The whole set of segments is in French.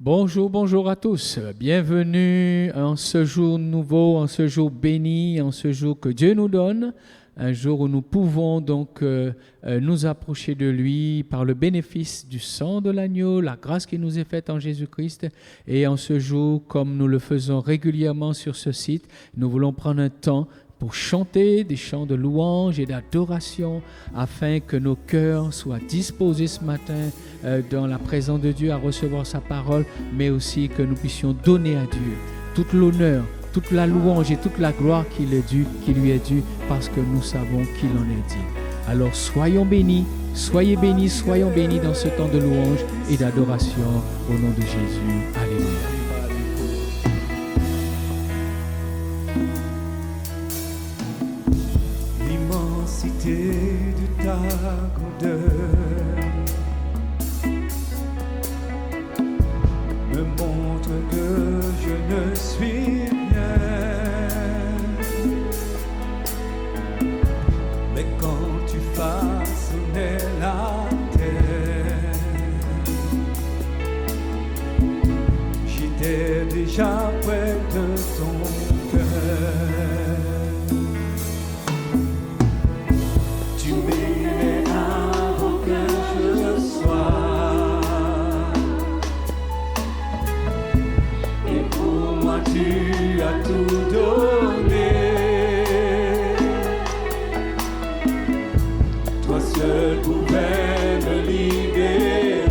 Bonjour, bonjour à tous. Bienvenue en ce jour nouveau, en ce jour béni, en ce jour que Dieu nous donne, un jour où nous pouvons donc nous approcher de lui par le bénéfice du sang de l'agneau, la grâce qui nous est faite en Jésus-Christ. Et en ce jour, comme nous le faisons régulièrement sur ce site, nous voulons prendre un temps pour chanter des chants de louange et d'adoration afin que nos cœurs soient disposés ce matin dans la présence de Dieu à recevoir sa parole, mais aussi que nous puissions donner à Dieu toute l'honneur, toute la louange et toute la gloire qui lui est due parce que nous savons qu'il en est digne. Alors soyons bénis, soyez bénis, soyons bénis dans ce temps de louange et d'adoration au nom de Jésus. Alléluia. De ta grandeur me montre que je ne suis rien, mais quand tu façonnais la terre, j'étais déjà près de ton cœur. Tu as tout donné, toi seul pouvais me libérer.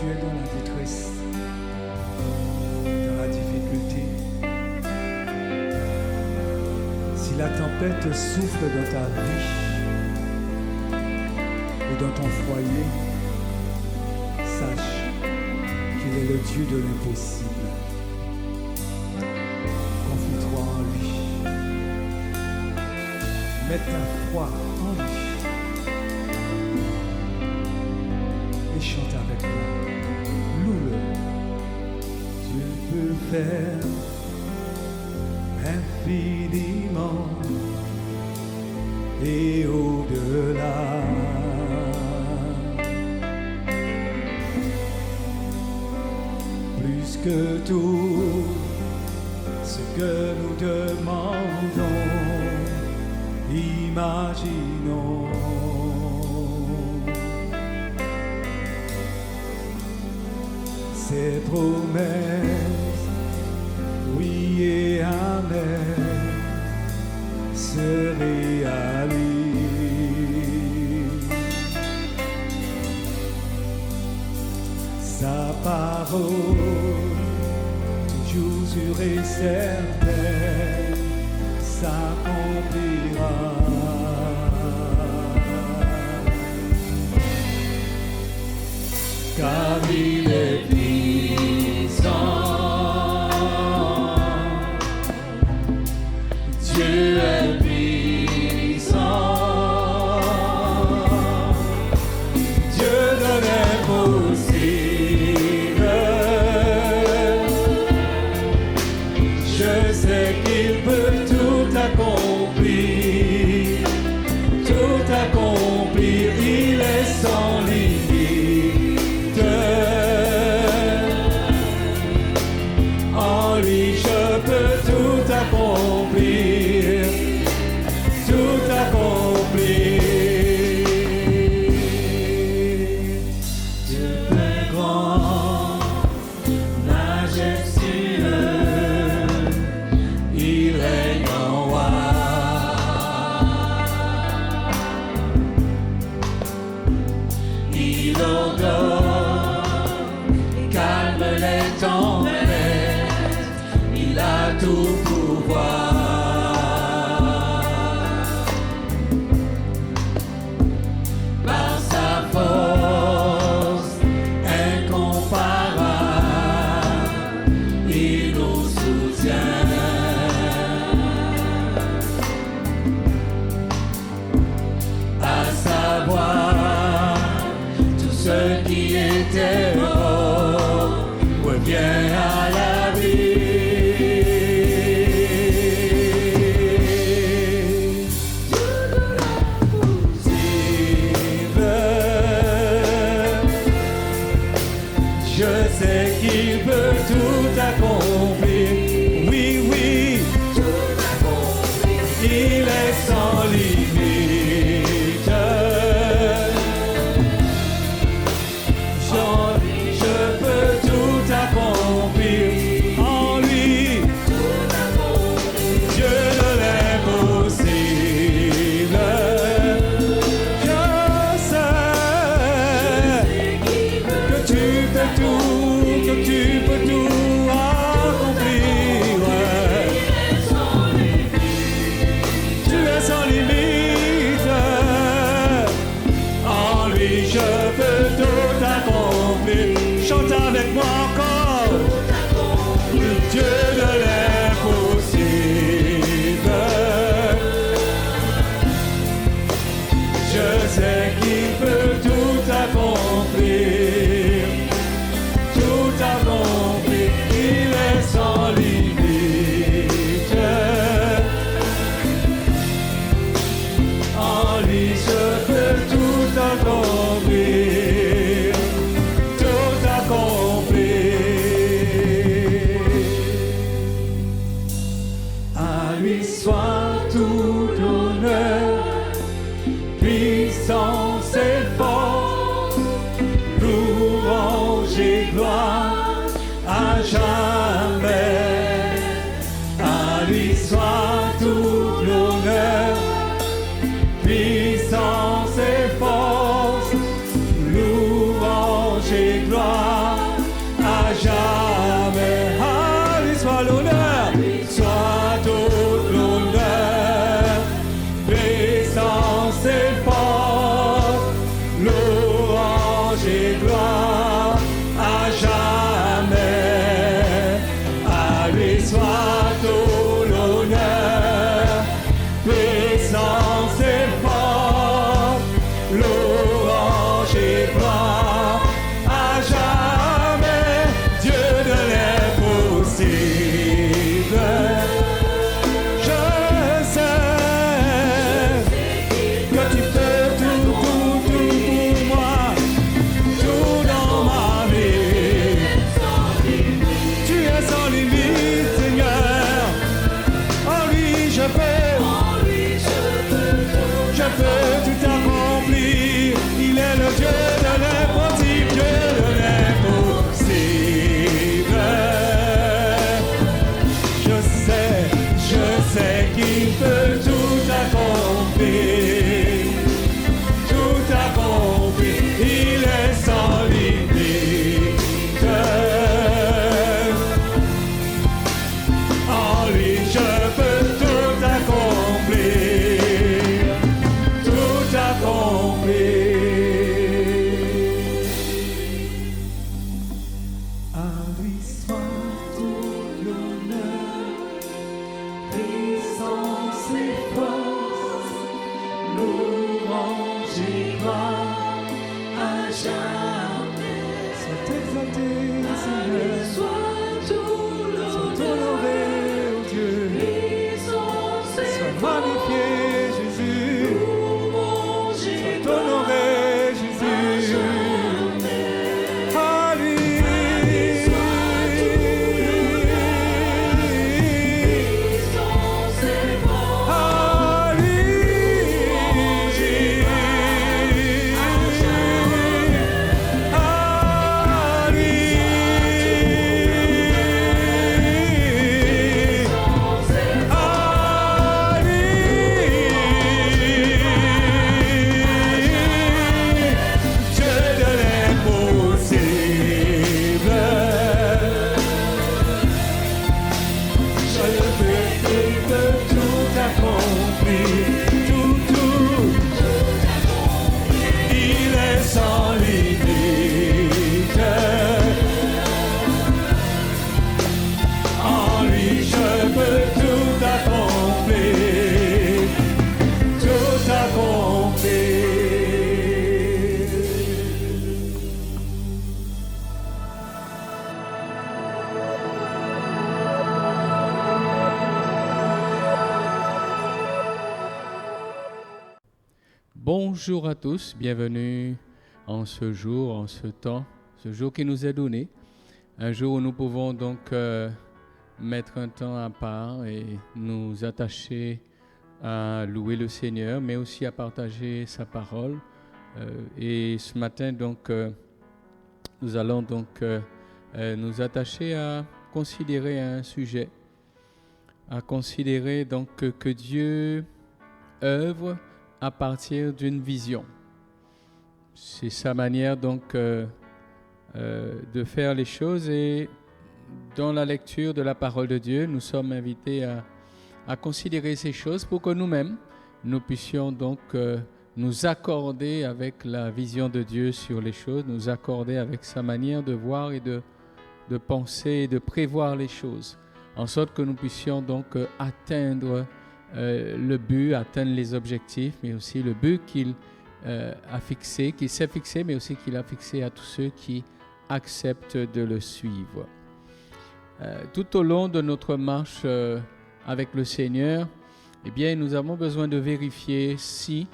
tu es dans la détresse, dans la difficulté, si la tempête souffle dans ta vie ou dans ton foyer, sache qu'il est le Dieu de l'impossible. Confie-toi en lui. Mets ta foi en lui. Et chante avec moi. Loue-le. Dieu peut faire infiniment et au-delà. Plus que tout ce que nous demandons, imaginons. Ses promesses, oui et amen, se réalisent. Sa parole, toujours sûre et certaine, s'accomplira. Car il est puissant, Dieu est puissant, Dieu de l'impossible. Je sais qu'il peut tout accomplir, il est sans limite. En lui je peux tout accomplir, tout accomplir. Dieu est grand, majestueux, il règne en roi. Il ordonne, calme les tempêtes, il a tout pouvoir. Par sa force incomparable, il nous soutient. À savoir, tout ce qui était mort revient à la vie. Dieu de l'impossible, je sais qu'il peut tout accomplir. Oui, oui, tout accomplir. Il est sans limite. Je peux tout accomplir en lui. Dieu de l'impossible. Je sais que tu peux tout accomplir. Tu es sans limite. En lui je peux tout accomplir. Chante avec moi encore. Dieu de l'impossible. Je sais qu'il peut tout accomplir, tout accomplir. Il est sans limite. En lui je peux tout accomplir, tout accomplir. À lui soit tout honneur, puissance et force, louange et gloire à jamais. À lui soit tout l'honneur, puissance et force, louange et gloire. À lui soit tout l'honneur, puissance et force, louange et gloire à jamais. Sois exalté, Seigneur. Sois tout honoré, ô Dieu. Puissance et sois magnifié, Jésus. Louange et sois honoré, Jésus. Bonjour à tous, bienvenue en ce jour, en ce temps, ce jour qui nous est donné, un jour où nous pouvons donc mettre un temps à part et nous attacher à louer le Seigneur, mais aussi à partager sa parole. Et ce matin, donc, nous allons donc nous attacher à considérer un sujet, à considérer donc que Dieu œuvre à partir d'une vision. C'est sa manière donc de faire les choses, et dans la lecture de la parole de Dieu, nous sommes invités à considérer ces choses pour que nous-mêmes, nous puissions donc nous accorder avec la vision de Dieu sur les choses, nous accorder avec sa manière de voir et de penser et de prévoir les choses, en sorte que nous puissions donc atteindre le but, atteindre les objectifs, mais aussi le but qu'il a fixé, qu'il s'est fixé, mais aussi qu'il a fixé à tous ceux qui acceptent de le suivre. Tout au long de notre marche avec le Seigneur, eh bien, nous avons besoin de vérifier si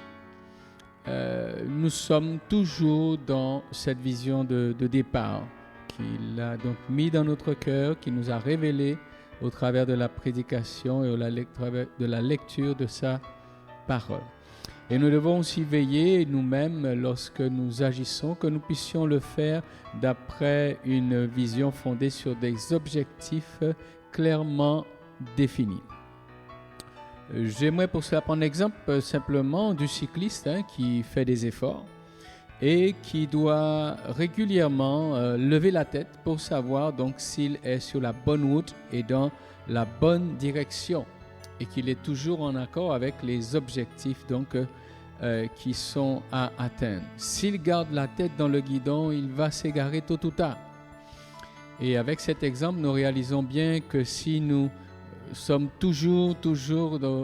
nous sommes toujours dans cette vision de départ qu'il a donc mis dans notre cœur, qu'il nous a révélé au travers de la prédication et de la lecture de sa parole. Et nous devons aussi veiller nous-mêmes, lorsque nous agissons, que nous puissions le faire d'après une vision fondée sur des objectifs clairement définis. J'aimerais pour cela prendre l'exemple simplement du cycliste qui fait des efforts et qui doit régulièrement lever la tête pour savoir donc s'il est sur la bonne route et dans la bonne direction, et qu'il est toujours en accord avec les objectifs donc qui sont à atteindre. S'il garde la tête dans le guidon, il va s'égarer tôt ou tard. Et avec cet exemple, nous réalisons bien que si nous sommes toujours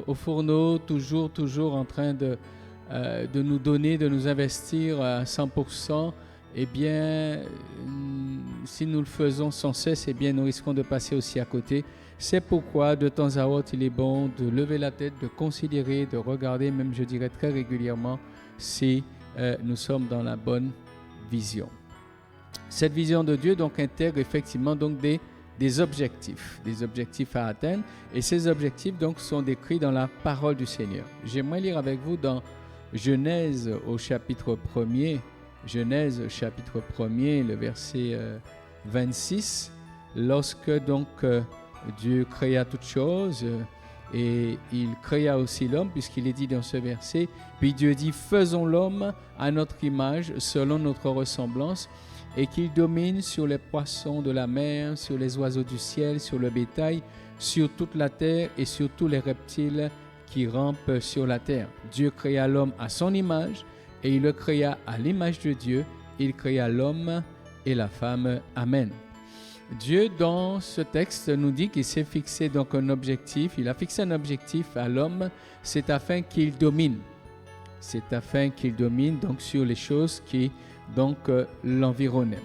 au fourneau, toujours en train de nous donner, de nous investir à 100%, eh bien, si nous le faisons sans cesse, eh bien, nous risquons de passer aussi à côté. C'est pourquoi, de temps à autre, il est bon de lever la tête, de considérer, de regarder, même je dirais très régulièrement, si nous sommes dans la bonne vision. Cette vision de Dieu donc intègre effectivement donc des objectifs à atteindre, et ces objectifs donc sont décrits dans la parole du Seigneur. J'aimerais lire avec vous dans Genèse au chapitre 1er, le verset 26, lorsque donc Dieu créa toutes choses et il créa aussi l'homme, puisqu'il est dit dans ce verset, puis Dieu dit, faisons l'homme à notre image, selon notre ressemblance, et qu'il domine sur les poissons de la mer, sur les oiseaux du ciel, sur le bétail, sur toute la terre et sur tous les reptiles qui rampent sur la terre. Dieu créa l'homme à son image et il le créa à l'image de Dieu. Il créa l'homme et la femme. Amen. Dieu, dans ce texte, nous dit qu'il s'est fixé donc un objectif. Il a fixé un objectif à l'homme, c'est afin qu'il domine. C'est afin qu'il domine donc sur les choses qui donc l'environnaient.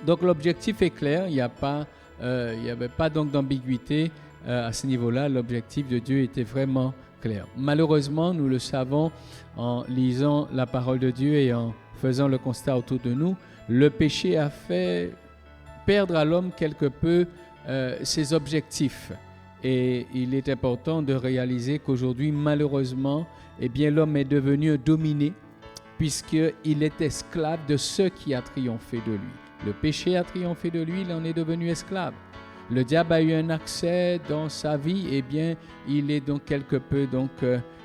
Donc l'objectif est clair, il n'y avait pas donc d'ambiguïté à ce niveau-là. L'objectif de Dieu était vraiment clair. Malheureusement, nous le savons en lisant la parole de Dieu et en faisant le constat autour de nous, le péché a fait perdre à l'homme quelque peu ses objectifs. Et il est important de réaliser qu'aujourd'hui, malheureusement, eh bien, l'homme est devenu dominé puisqu'il est esclave de ce qui a triomphé de lui. Le péché a triomphé de lui, il en est devenu esclave. Le diable a eu un accès dans sa vie, eh bien, il est donc quelque peu,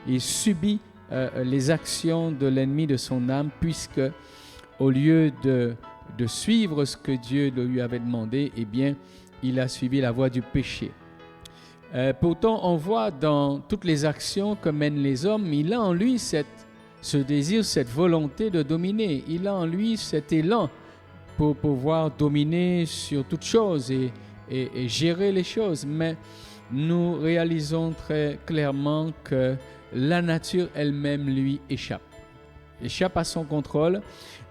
il subit les actions de l'ennemi de son âme, puisque au lieu de suivre ce que Dieu lui avait demandé, eh bien, il a suivi la voie du péché. Pourtant, on voit dans toutes les actions que mènent les hommes, il a en lui ce désir, cette volonté de dominer. Il a en lui cet élan pour pouvoir dominer sur toutes choses et gérer les choses. Mais nous réalisons très clairement que la nature elle-même lui échappe à son contrôle,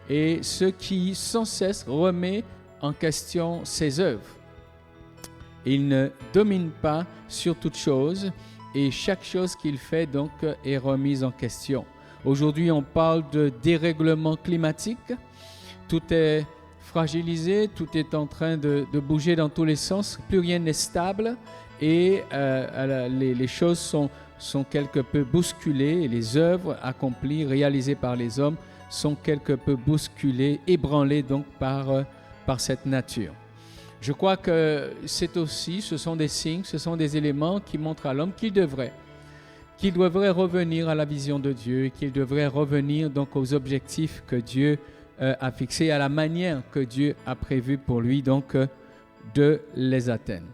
et ce qui sans cesse remet en question ses œuvres. Il ne domine pas sur toute chose et chaque chose qu'il fait donc est remise en question. Aujourd'hui, on parle de dérèglement climatique. Tout est fragilisé, tout est en train de bouger dans tous les sens. Plus rien n'est stable et les choses sont quelque peu bousculées. Et les œuvres accomplies, réalisées par les hommes, sont quelque peu bousculées, ébranlées donc par cette nature. Je crois que ce sont des signes, ce sont des éléments qui montrent à l'homme qu'il devrait revenir à la vision de Dieu, et qu'il devrait revenir donc aux objectifs que Dieu a fixés, à la manière que Dieu a prévu pour lui donc de les atteindre.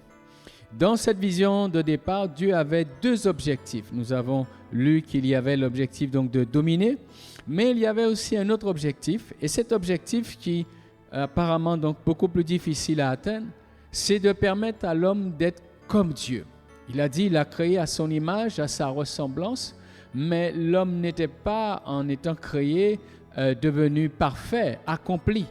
Dans cette vision de départ, Dieu avait deux objectifs. Nous avons lu qu'il y avait l'objectif donc de dominer, mais il y avait aussi un autre objectif, et cet objectif qui apparemment donc beaucoup plus difficile à atteindre, c'est de permettre à l'homme d'être comme Dieu. Il a dit, il a créé à son image, à sa ressemblance, mais l'homme n'était pas, en étant créé, devenu parfait, accompli.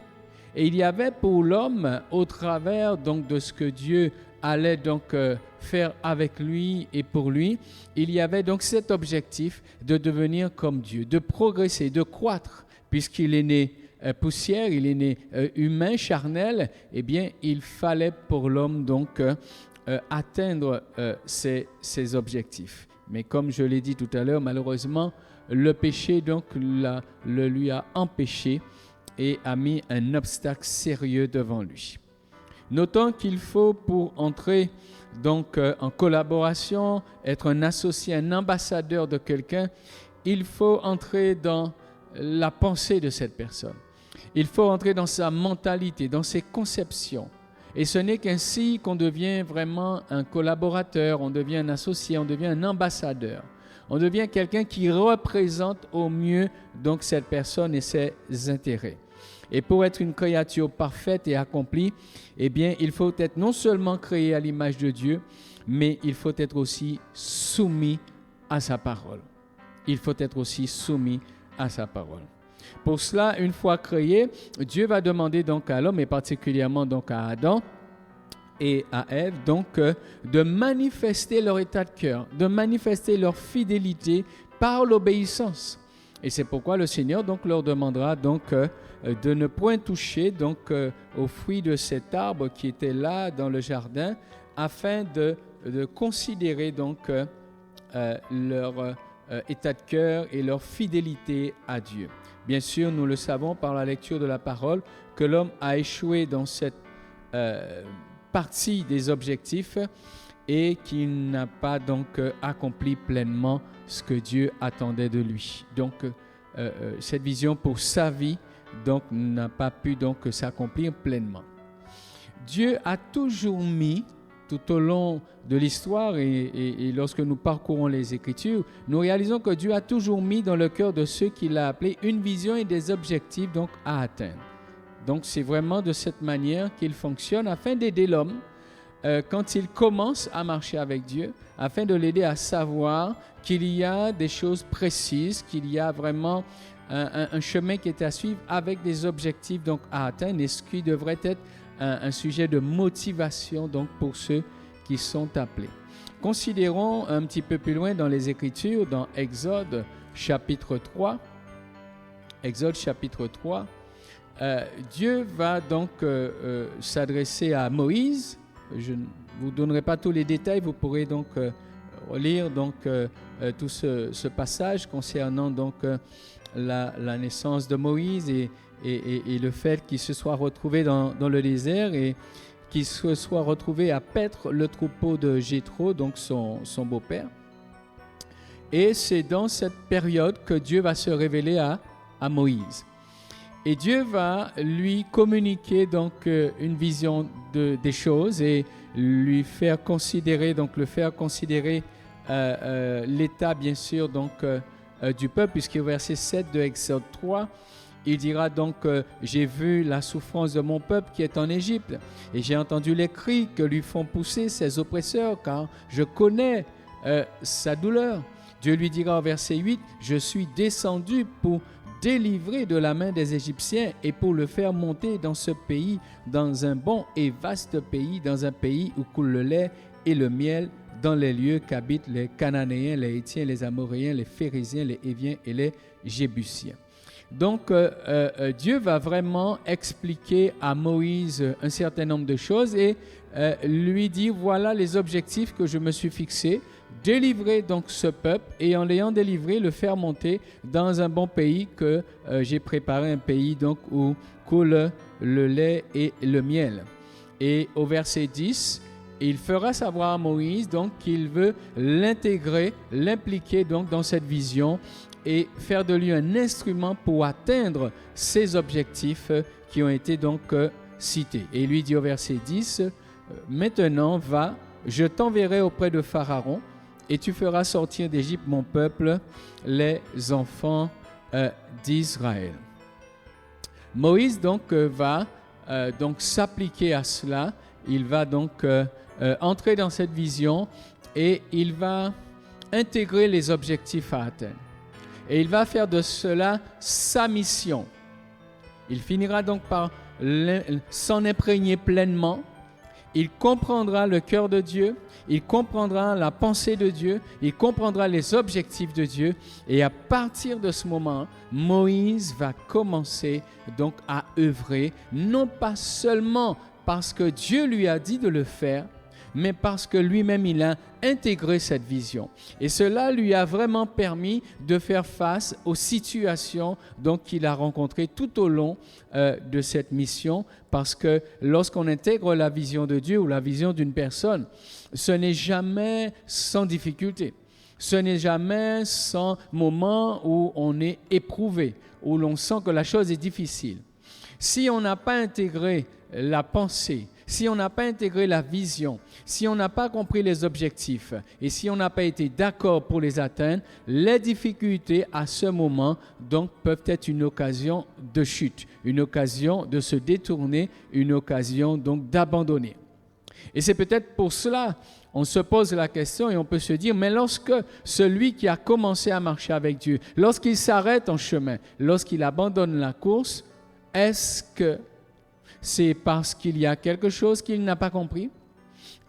Et il y avait pour l'homme, au travers donc de ce que Dieu allait donc faire avec lui et pour lui, il y avait donc cet objectif de devenir comme Dieu, de progresser, de croître, puisqu'il est né poussière, il est né humain, charnel. Eh bien, il fallait pour l'homme donc atteindre ses objectifs. Mais comme je l'ai dit tout à l'heure, malheureusement, le péché donc le lui a empêché et a mis un obstacle sérieux devant lui. Notons qu'il faut, pour entrer donc en collaboration, être un associé, un ambassadeur de quelqu'un, il faut entrer dans la pensée de cette personne. Il faut entrer dans sa mentalité, dans ses conceptions. Et ce n'est qu'ainsi qu'on devient vraiment un collaborateur, on devient un associé, on devient un ambassadeur. On devient quelqu'un qui représente au mieux donc cette personne et ses intérêts. Et pour être une créature parfaite et accomplie, eh bien, il faut être non seulement créé à l'image de Dieu, mais il faut être aussi soumis à sa parole. Il faut être aussi soumis à sa parole. Pour cela, une fois créé, Dieu va demander donc à l'homme, et particulièrement donc à Adam et à Ève, donc de manifester leur état de cœur, de manifester leur fidélité par l'obéissance. Et c'est pourquoi le Seigneur donc leur demandera donc de ne point toucher donc aux fruits de cet arbre qui était là dans le jardin, afin de considérer donc leur état de cœur et leur fidélité à Dieu. Bien sûr, nous le savons par la lecture de la parole que l'homme a échoué dans cette partie des objectifs et qu'il n'a pas donc accompli pleinement ce que Dieu attendait de lui. Donc, cette vision pour sa vie donc n'a pas pu donc s'accomplir pleinement. Dieu a toujours mis, tout au long de l'histoire et lorsque nous parcourons les Écritures, nous réalisons que Dieu a toujours mis dans le cœur de ceux qu'il a appelés une vision et des objectifs donc à atteindre. Donc c'est vraiment de cette manière qu'il fonctionne afin d'aider l'homme quand il commence à marcher avec Dieu, afin de l'aider à savoir qu'il y a des choses précises, qu'il y a vraiment un chemin qui est à suivre avec des objectifs donc à atteindre, et ce qui devrait être un sujet de motivation donc pour ceux qui sont appelés. Considérons un petit peu plus loin dans les Écritures, dans Exode chapitre 3. Exode chapitre 3. Dieu va donc s'adresser à Moïse. Je ne vous donnerai pas tous les détails, vous pourrez donc lire donc, tout ce passage concernant donc, la naissance de Moïse et le fait qu'il se soit retrouvé dans le désert et qu'il se soit retrouvé à paître le troupeau de Jéthro, donc son beau-père. Et c'est dans cette période que Dieu va se révéler à Moïse. Et Dieu va lui communiquer donc une vision des choses et lui faire considérer, donc le faire considérer l'état bien sûr donc du peuple, puisqu'au verset 7 de Exode 3, il dira donc j'ai vu la souffrance de mon peuple qui est en Égypte et j'ai entendu les cris que lui font pousser ses oppresseurs, car je connais sa douleur. Dieu lui dira au verset 8, je suis descendu pour délivrer de la main des Égyptiens et pour le faire monter dans ce pays, dans un bon et vaste pays, dans un pays où coule le lait et le miel, dans les lieux qu'habitent les Cananéens, les Hétiens, les Amoréens, les Phérésiens, les Héviens et les Jébusiens. Donc, Dieu va vraiment expliquer à Moïse un certain nombre de choses et lui dire, voilà les objectifs que je me suis fixés, délivrer donc ce peuple et en l'ayant délivré, le faire monter dans un bon pays que j'ai préparé, un pays donc où coule le lait et le miel. Et au verset 10, il fera savoir à Moïse donc qu'il veut l'intégrer, l'impliquer donc dans cette vision et faire de lui un instrument pour atteindre ces objectifs qui ont été donc cités. Et il lui dit au verset 10, maintenant va, je t'enverrai auprès de Pharaon et tu feras sortir d'Égypte mon peuple, les enfants d'Israël. Moïse donc va donc s'appliquer à cela. Il va donc entrer dans cette vision et il va intégrer les objectifs à atteindre. Et il va faire de cela sa mission. Il finira donc par s'en imprégner pleinement. Il comprendra le cœur de Dieu, il comprendra la pensée de Dieu, il comprendra les objectifs de Dieu. Et à partir de ce moment, Moïse va commencer donc à œuvrer, non pas seulement parce que Dieu lui a dit de le faire, mais parce que lui-même, il a intégré cette vision. Et cela lui a vraiment permis de faire face aux situations qu'il a rencontrées tout au long de cette mission, parce que lorsqu'on intègre la vision de Dieu ou la vision d'une personne, ce n'est jamais sans difficulté. Ce n'est jamais sans moment où on est éprouvé, où l'on sent que la chose est difficile. Si on n'a pas intégré la pensée, si on n'a pas intégré la vision, si on n'a pas compris les objectifs et si on n'a pas été d'accord pour les atteindre, les difficultés à ce moment donc peuvent être une occasion de chute, une occasion de se détourner, une occasion donc d'abandonner. Et c'est peut-être pour cela on se pose la question et on peut se dire, mais lorsque celui qui a commencé à marcher avec Dieu, lorsqu'il s'arrête en chemin, lorsqu'il abandonne la course, est-ce que c'est parce qu'il y a quelque chose qu'il n'a pas compris?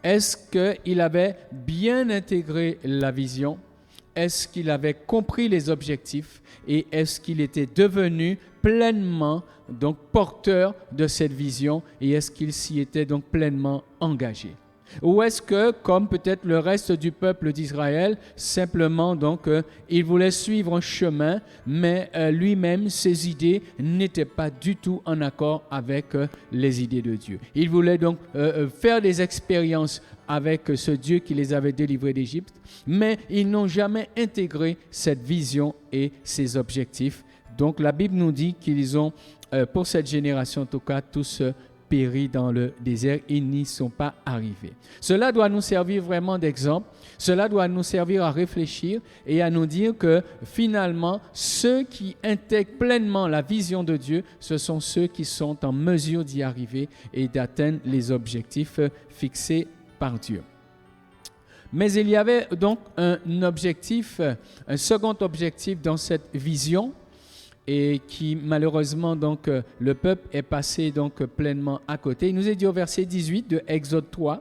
Est-ce qu'il avait bien intégré la vision? Est-ce qu'il avait compris les objectifs? Et est-ce qu'il était devenu pleinement donc porteur de cette vision? Et est-ce qu'il s'y était donc pleinement engagé? Ou est-ce que, comme peut-être le reste du peuple d'Israël, simplement donc il voulait suivre un chemin, mais lui-même, ses idées n'étaient pas du tout en accord avec les idées de Dieu. Il voulait donc faire des expériences avec ce Dieu qui les avait délivrés d'Égypte, mais ils n'ont jamais intégré cette vision et ces objectifs. Donc la Bible nous dit qu'ils ont, pour cette génération en tout cas, tous péri dans le désert, ils n'y sont pas arrivés. Cela doit nous servir vraiment d'exemple, cela doit nous servir à réfléchir et à nous dire que finalement, ceux qui intègrent pleinement la vision de Dieu, ce sont ceux qui sont en mesure d'y arriver et d'atteindre les objectifs fixés par Dieu. Mais il y avait donc un second objectif dans cette vision, et qui malheureusement donc le peuple est passé donc pleinement à côté. Il nous est dit au verset 18 de Exode 3,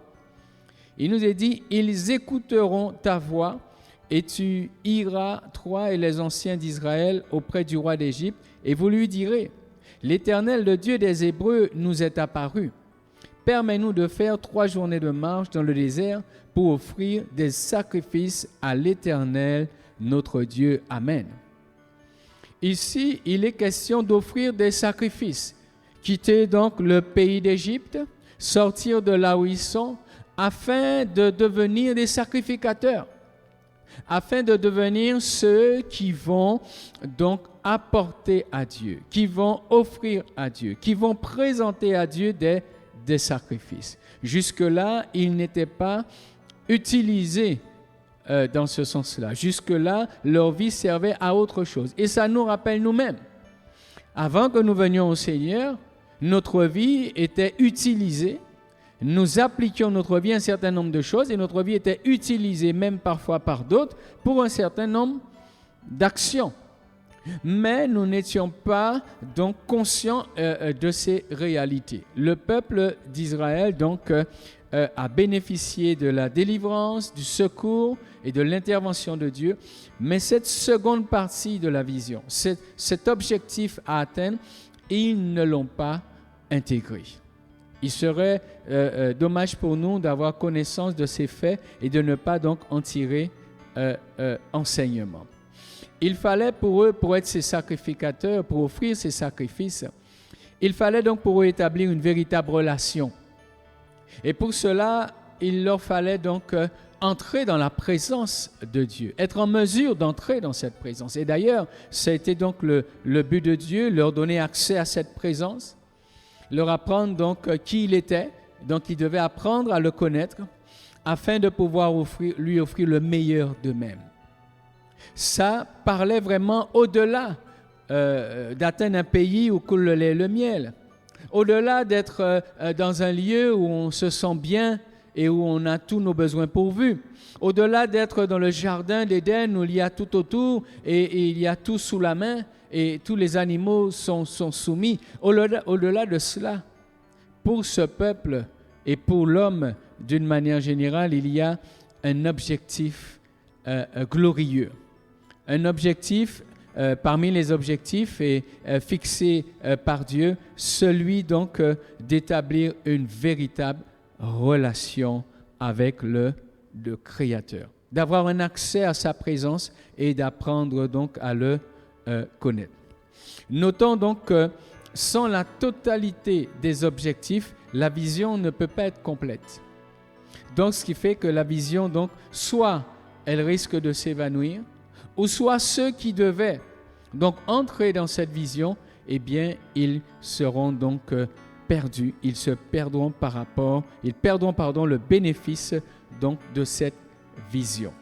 il nous est dit « Ils écouteront ta voix et tu iras, toi et les anciens d'Israël, auprès du roi d'Égypte, et vous lui direz, l'Éternel, le Dieu des Hébreux, nous est apparu. Permets-nous de faire 3 journées de marche dans le désert pour offrir des sacrifices à l'Éternel, notre Dieu. Amen. » Ici, il est question d'offrir des sacrifices. Quitter donc le pays d'Égypte, sortir de là où ils sont, afin de devenir des sacrificateurs, afin de devenir ceux qui vont donc apporter à Dieu, qui vont offrir à Dieu, qui vont présenter à Dieu des sacrifices. Jusque-là, ils n'étaient pas utilisés dans ce sens-là. Jusque-là, leur vie servait à autre chose. Et ça nous rappelle nous-mêmes. Avant que nous venions au Seigneur, notre vie était utilisée. Nous appliquions notre vie à un certain nombre de choses et notre vie était utilisée même parfois par d'autres pour un certain nombre d'actions. Mais nous n'étions pas donc conscients de ces réalités. Le peuple d'Israël donc a bénéficié de la délivrance, du secours et de l'intervention de Dieu. Mais cette seconde partie de la vision, cet objectif à atteindre, ils ne l'ont pas intégré. Il serait dommage pour nous d'avoir connaissance de ces faits et de ne pas donc en tirer enseignement. Il fallait pour eux, pour être ces sacrificateurs, pour offrir ces sacrifices, il fallait donc pour eux établir une véritable relation. Et pour cela, il leur fallait donc entrer dans la présence de Dieu, être en mesure d'entrer dans cette présence. Et d'ailleurs, ça a été donc le but de Dieu, leur donner accès à cette présence, leur apprendre donc qui il était, donc ils devaient apprendre à le connaître afin de pouvoir lui offrir le meilleur d'eux-mêmes. Ça parlait vraiment au-delà d'atteindre un pays où coule le lait et le miel. Au-delà d'être dans un lieu où on se sent bien et où on a tous nos besoins pourvus. Au-delà d'être dans le jardin d'Éden où il y a tout autour et il y a tout sous la main et tous les animaux sont soumis. Au-delà de cela, pour ce peuple et pour l'homme d'une manière générale, il y a un objectif glorieux. Un objectif parmi les objectifs fixés par Dieu, celui donc d'établir une véritable relation avec le Créateur, d'avoir un accès à sa présence et d'apprendre donc à le connaître. Notons donc que sans la totalité des objectifs, la vision ne peut pas être complète. Donc ce qui fait que la vision, donc, soit elle risque de s'évanouir, ou soit ceux qui devaient donc entrer dans cette vision, eh bien, ils seront donc perdus. Ils perdront le bénéfice donc de cette vision.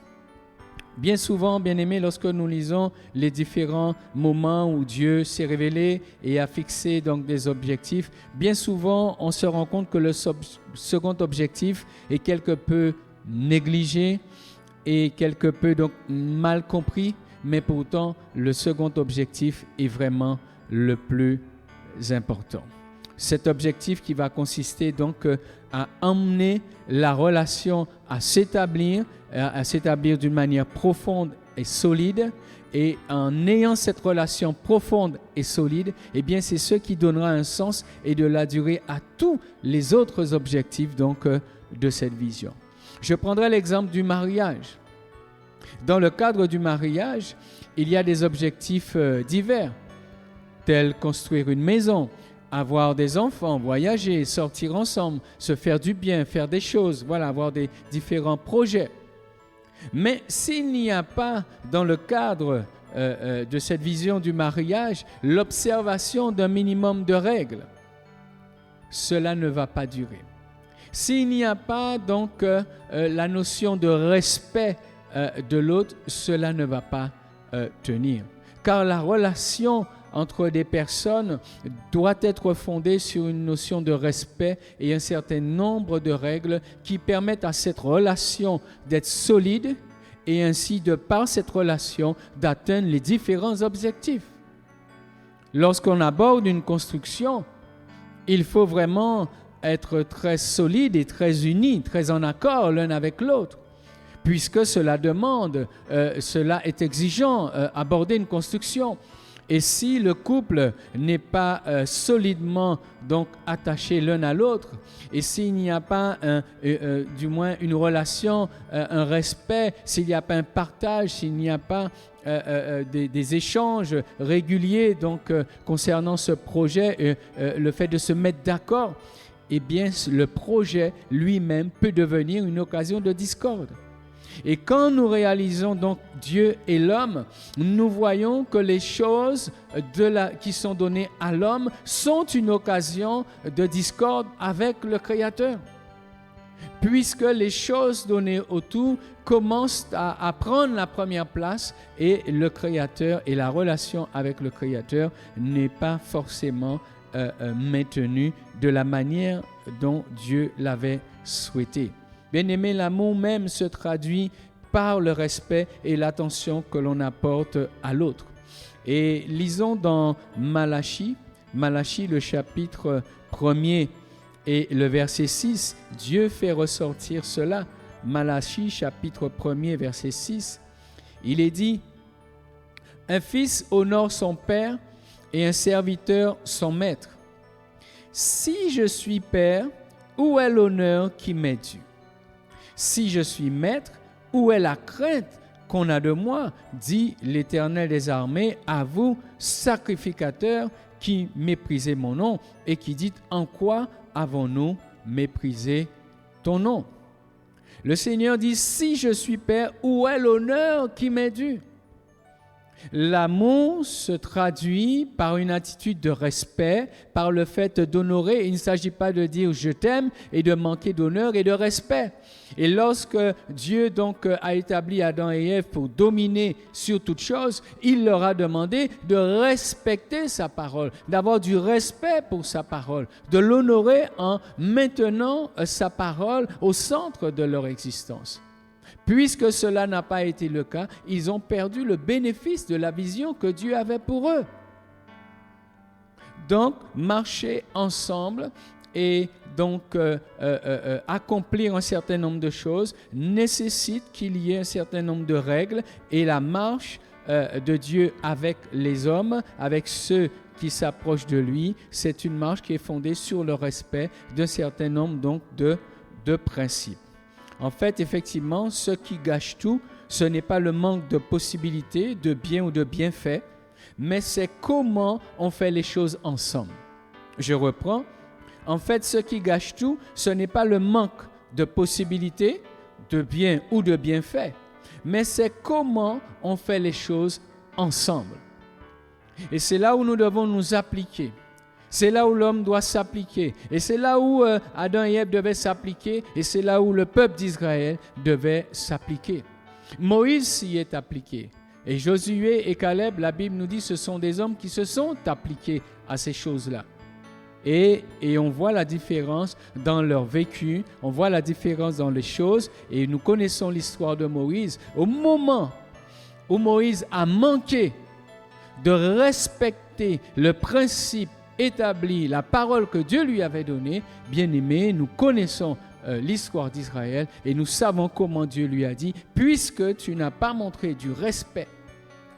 Bien souvent, bien-aimés, lorsque nous lisons les différents moments où Dieu s'est révélé et a fixé donc des objectifs, bien souvent, on se rend compte que le second objectif est quelque peu négligé et quelque peu donc mal compris, mais pourtant le second objectif est vraiment le plus important. Cet objectif qui va consister donc à emmener la relation à s'établir d'une manière profonde et solide. Et en ayant cette relation profonde et solide, eh bien c'est ce qui donnera un sens et de la durée à tous les autres objectifs donc de cette vision. Je prendrai l'exemple du mariage. Dans le cadre du mariage, il y a des objectifs divers, tels construire une maison, avoir des enfants, voyager, sortir ensemble, se faire du bien, faire des choses, voilà, avoir des différents projets. Mais s'il n'y a pas dans le cadre de cette vision du mariage l'observation d'un minimum de règles, cela ne va pas durer. S'il n'y a pas donc la notion de respect de l'autre, cela ne va pas tenir. Car la relation entre des personnes doit être fondée sur une notion de respect et un certain nombre de règles qui permettent à cette relation d'être solide et ainsi, de par cette relation, d'atteindre les différents objectifs. Lorsqu'on aborde une construction, il faut vraiment être très solide et très unis, très en accord l'un avec l'autre, puisque cela demande, cela est exigeant, aborder une construction. Et si le couple n'est pas solidement donc attaché l'un à l'autre, et s'il n'y a pas du moins une relation, un respect, s'il n'y a pas un partage, s'il n'y a pas des échanges réguliers donc concernant ce projet, le fait de se mettre d'accord, eh bien le projet lui-même peut devenir une occasion de discorde. Et quand nous réalisons donc Dieu et l'homme, nous voyons que les choses qui sont données à l'homme sont une occasion de discorde avec le Créateur. Puisque les choses données autour commencent à prendre la première place et le Créateur et la relation avec le Créateur n'est pas forcément maintenue de la manière dont Dieu l'avait souhaité. Bien-aimé, l'amour même se traduit par le respect et l'attention que l'on apporte à l'autre. Et lisons dans Malachie, le chapitre 1er et le verset 6, Dieu fait ressortir cela. Malachie, chapitre 1er, verset 6, il est dit « Un fils honore son père et un serviteur son maître. Si je suis père, où est l'honneur qui m'est dû? Si je suis maître, où est la crainte qu'on a de moi, dit l'Éternel des armées, à vous, sacrificateurs, qui méprisez mon nom, et qui dites, en quoi avons-nous méprisé ton nom? Le Seigneur dit, si je suis père, où est l'honneur qui m'est dû? L'amour se traduit par une attitude de respect, par le fait d'honorer. Il ne s'agit pas de dire « je t'aime » et de manquer d'honneur et de respect. Et lorsque Dieu donc a établi Adam et Ève pour dominer sur toute chose, il leur a demandé de respecter sa parole, d'avoir du respect pour sa parole, de l'honorer en maintenant sa parole au centre de leur existence. Puisque cela n'a pas été le cas, ils ont perdu le bénéfice de la vision que Dieu avait pour eux. Donc, marcher ensemble et donc accomplir un certain nombre de choses nécessite qu'il y ait un certain nombre de règles, et la marche de Dieu avec les hommes, avec ceux qui s'approchent de lui, c'est une marche qui est fondée sur le respect d'un certain nombre donc de principes. En fait, effectivement, ce qui gâche tout, ce n'est pas le manque de possibilités, de biens ou de bienfaits, mais c'est comment on fait les choses ensemble. Je reprends. En fait, ce qui gâche tout, ce n'est pas le manque de possibilités, de biens ou de bienfaits, mais c'est comment on fait les choses ensemble. Et c'est là où nous devons nous appliquer. C'est là où l'homme doit s'appliquer. Et c'est là où Adam et Ève devaient s'appliquer. Et c'est là où le peuple d'Israël devait s'appliquer. Moïse s'y est appliqué. Et Josué et Caleb, la Bible nous dit, ce sont des hommes qui se sont appliqués à ces choses-là. Et on voit la différence dans leur vécu. On voit la différence dans les choses. Et nous connaissons l'histoire de Moïse. Au moment où Moïse a manqué de respecter le principe établi, la parole que Dieu lui avait donnée, bien-aimés, nous connaissons l'histoire d'Israël et nous savons comment Dieu lui a dit, puisque tu n'as pas montré du respect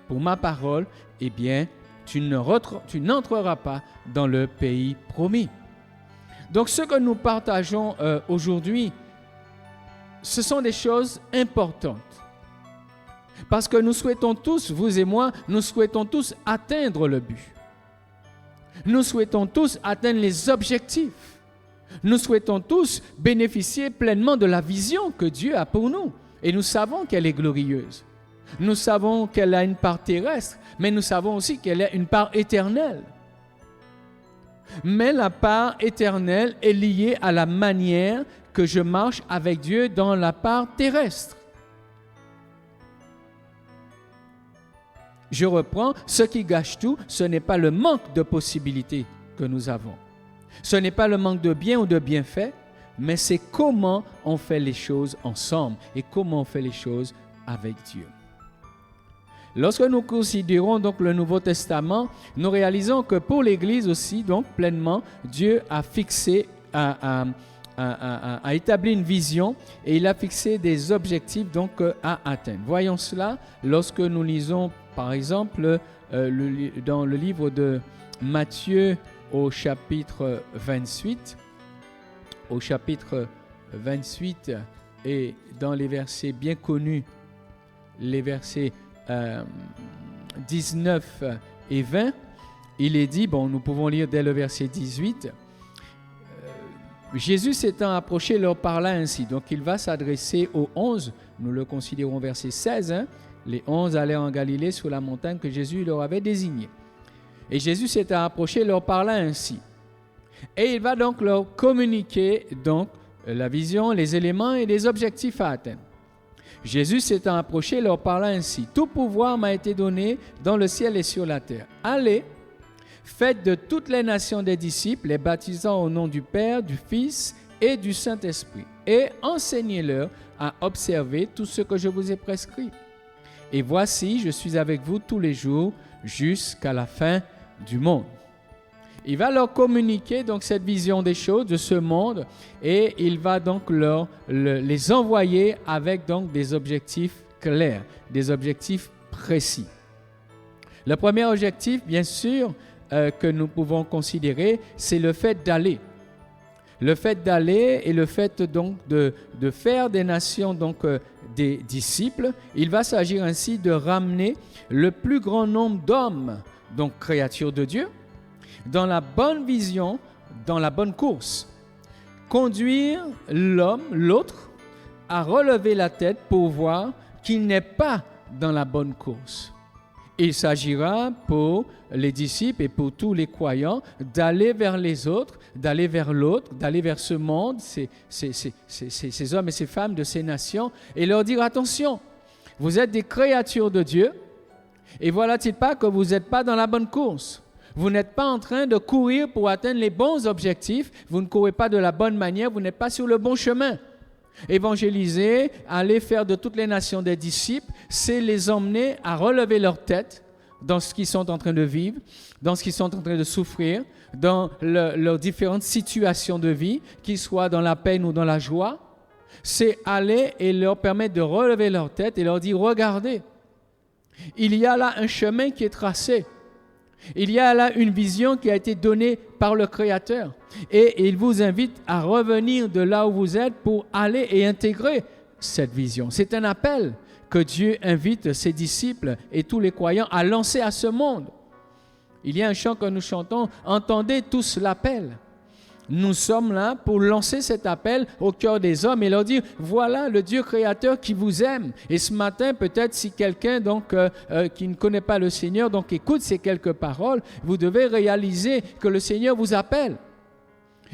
pour ma parole, eh bien, tu n'entreras pas dans le pays promis. Donc, ce que nous partageons aujourd'hui, ce sont des choses importantes. Parce que nous souhaitons tous, vous et moi, nous souhaitons tous atteindre le but. Nous souhaitons tous atteindre les objectifs. Nous souhaitons tous bénéficier pleinement de la vision que Dieu a pour nous. Et nous savons qu'elle est glorieuse. Nous savons qu'elle a une part terrestre, mais nous savons aussi qu'elle a une part éternelle. Mais la part éternelle est liée à la manière que je marche avec Dieu dans la part terrestre. Je reprends, ce qui gâche tout, ce n'est pas le manque de possibilités que nous avons. Ce n'est pas le manque de bien ou de bienfaits, mais c'est comment on fait les choses ensemble et comment on fait les choses avec Dieu. Lorsque nous considérons donc le Nouveau Testament, nous réalisons que pour l'Église aussi, donc pleinement, Dieu a fixé, a établi une vision et il a fixé des objectifs donc à atteindre. Voyons cela lorsque nous lisons par exemple dans le livre de Matthieu au chapitre 28. Au chapitre 28 et dans les versets bien connus, les versets 19 et 20, il est dit, nous pouvons lire dès le verset 18, Jésus s'étant approché leur parla ainsi. Donc il va s'adresser aux 11, nous le considérons verset 16, les 11 allèrent en Galilée sur la montagne que Jésus leur avait désignée. Et Jésus s'étant approché leur parla ainsi. Et il va donc leur communiquer donc la vision, les éléments et les objectifs à atteindre. Jésus s'étant approché leur parla ainsi. Tout pouvoir m'a été donné dans le ciel et sur la terre. Allez, faites de toutes les nations des disciples, les baptisant au nom du Père, du Fils et du Saint-Esprit. Et enseignez-leur à observer tout ce que je vous ai prescrit. Et voici, je suis avec vous tous les jours jusqu'à la fin du monde. Il va leur communiquer donc cette vision des choses, de ce monde, et il va donc les envoyer avec donc des objectifs clairs, des objectifs précis. Le premier objectif, bien sûr, que nous pouvons considérer, c'est le fait d'aller. Le fait d'aller et le fait donc de faire des nations donc des disciples. Il va s'agir ainsi de ramener le plus grand nombre d'hommes, donc créatures de Dieu, dans la bonne vision, dans la bonne course. Conduire l'autre, à relever la tête pour voir qu'il n'est pas dans la bonne course. Il s'agira pour les disciples et pour tous les croyants d'aller vers les autres, d'aller vers l'autre, d'aller vers ce monde, ces hommes et ces femmes de ces nations, et leur dire attention, vous êtes des créatures de Dieu, et voilà-t-il pas que vous n'êtes pas dans la bonne course. Vous n'êtes pas en train de courir pour atteindre les bons objectifs, vous ne courez pas de la bonne manière, vous n'êtes pas sur le bon chemin. Évangéliser, aller faire de toutes les nations des disciples, c'est les emmener à relever leur tête dans ce qu'ils sont en train de vivre, dans ce qu'ils sont en train de souffrir, dans leurs différentes situations de vie, qu'ils soient dans la peine ou dans la joie. C'est aller et leur permettre de relever leur tête et leur dire, regardez, il y a là un chemin qui est tracé. Il y a là une vision qui a été donnée par le Créateur et il vous invite à revenir de là où vous êtes pour aller et intégrer cette vision. C'est un appel que Dieu invite ses disciples et tous les croyants à lancer à ce monde. Il y a un chant que nous chantons, « Entendez tous l'appel ». Nous sommes là pour lancer cet appel au cœur des hommes et leur dire, voilà le Dieu créateur qui vous aime. Et ce matin, peut-être si quelqu'un qui ne connaît pas le Seigneur, donc écoute ces quelques paroles, vous devez réaliser que le Seigneur vous appelle.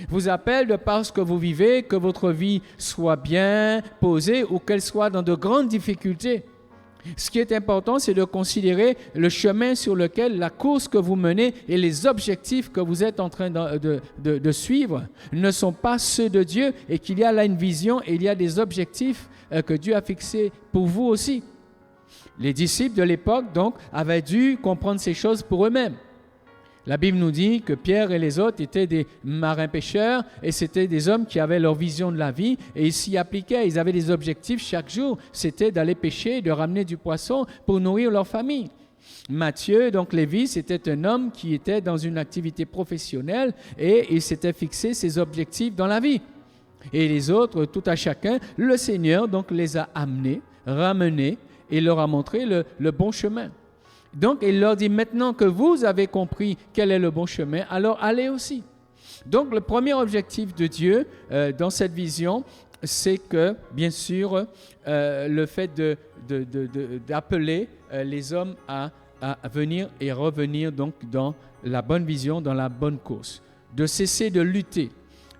Vous appelle de par ce que vous vivez, que votre vie soit bien posée ou qu'elle soit dans de grandes difficultés. Ce qui est important, c'est de considérer le chemin sur lequel la course que vous menez et les objectifs que vous êtes en train de suivre ne sont pas ceux de Dieu et qu'il y a là une vision et il y a des objectifs que Dieu a fixés pour vous aussi. Les disciples de l'époque, donc, avaient dû comprendre ces choses pour eux-mêmes. La Bible nous dit que Pierre et les autres étaient des marins-pêcheurs et c'était des hommes qui avaient leur vision de la vie et ils s'y appliquaient. Ils avaient des objectifs chaque jour. C'était d'aller pêcher, de ramener du poisson pour nourrir leur famille. Matthieu, donc Lévi, c'était un homme qui était dans une activité professionnelle et il s'était fixé ses objectifs dans la vie. Et les autres, tout à chacun, le Seigneur donc les a amenés, ramenés et leur a montré le bon chemin. Donc, il leur dit, maintenant que vous avez compris quel est le bon chemin, alors allez aussi. Donc, le premier objectif de Dieu dans cette vision, c'est que, bien sûr, le fait d'appeler les hommes à venir et revenir donc dans la bonne vision, dans la bonne course. de cesser de lutter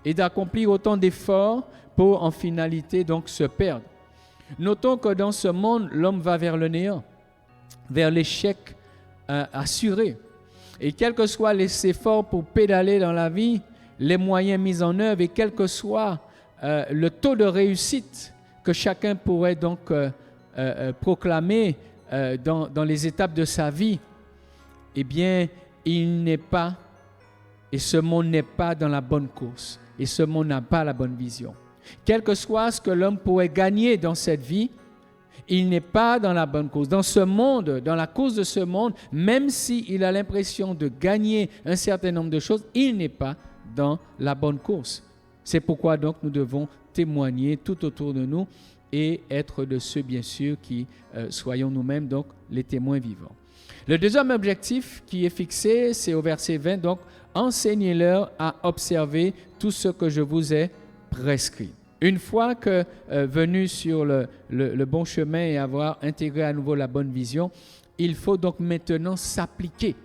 et d'accomplir autant d'efforts pour en finalité donc se perdre. Notons que dans ce monde, l'homme va vers le néant, vers l'échec assuré. Et quels que soient les efforts pour pédaler dans la vie, les moyens mis en œuvre et quel que soit le taux de réussite que chacun pourrait donc proclamer dans les étapes de sa vie, eh bien, il n'est pas, et ce monde n'est pas dans la bonne course, et ce monde n'a pas la bonne vision. Quel que soit ce que l'homme pourrait gagner dans cette vie, il n'est pas dans la bonne course. Dans ce monde, dans la course de ce monde, même s'il a l'impression de gagner un certain nombre de choses, il n'est pas dans la bonne course. C'est pourquoi donc nous devons témoigner tout autour de nous et être de ceux, bien sûr, qui soyons nous-mêmes donc les témoins vivants. Le deuxième objectif qui est fixé, c'est au verset 20, donc « Enseignez-leur à observer tout ce que je vous ai prescrit ». Une fois que venu sur le bon chemin et avoir intégré à nouveau la bonne vision, il faut donc maintenant s'appliquer.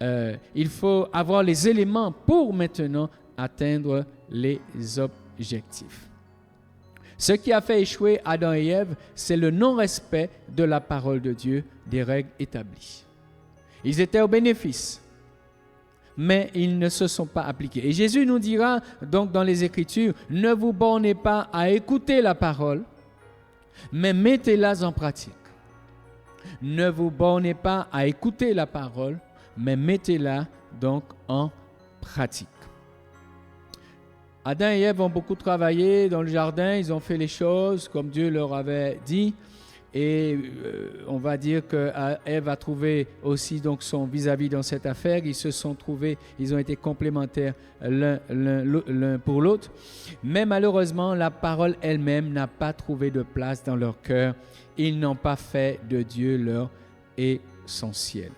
Il faut avoir les éléments pour maintenant atteindre les objectifs. Ce qui a fait échouer Adam et Ève, c'est le non-respect de la parole de Dieu, des règles établies. Ils étaient au bénéfice, mais ils ne se sont pas appliqués. Et Jésus nous dira donc dans les Écritures, ne vous bornez pas à écouter la parole, mais mettez-la en pratique. Ne vous bornez pas à écouter la parole, mais mettez-la donc en pratique. Adam et Ève ont beaucoup travaillé dans le jardin, ils ont fait les choses comme Dieu leur avait dit. Et on va dire que Ève a trouvé aussi donc son vis-à-vis dans cette affaire. Ils se sont trouvés, ils ont été complémentaires l'un pour l'autre. Mais malheureusement, la parole elle-même n'a pas trouvé de place dans leur cœur. Ils n'ont pas fait de Dieu leur essentiel.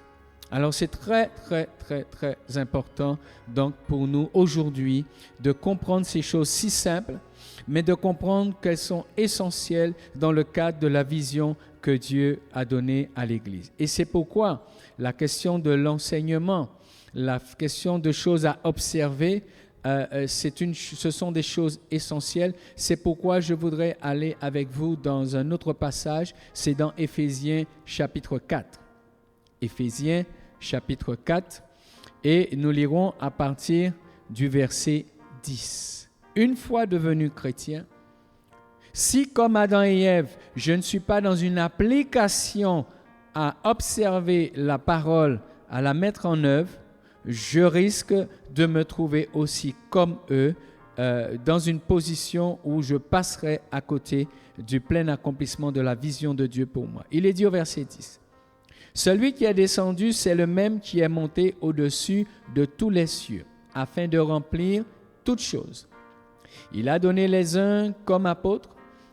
Alors c'est très, très, très, très important donc pour nous aujourd'hui de comprendre ces choses si simples, mais de comprendre qu'elles sont essentielles dans le cadre de la vision que Dieu a donnée à l'Église. Et c'est pourquoi la question de l'enseignement, la question de choses à observer, ce sont des choses essentielles. C'est pourquoi je voudrais aller avec vous dans un autre passage, c'est dans Éphésiens chapitre 4. Éphésiens chapitre 4, et nous lirons à partir du verset 10. Une fois devenu chrétien, si comme Adam et Ève, je ne suis pas dans une application à observer la parole, à la mettre en œuvre, je risque de me trouver aussi comme eux, dans une position où je passerai à côté du plein accomplissement de la vision de Dieu pour moi. Il est dit au verset 10. Celui qui est descendu, c'est le même qui est monté au-dessus de tous les cieux, afin de remplir toutes choses. Il a donné les uns comme apôtres,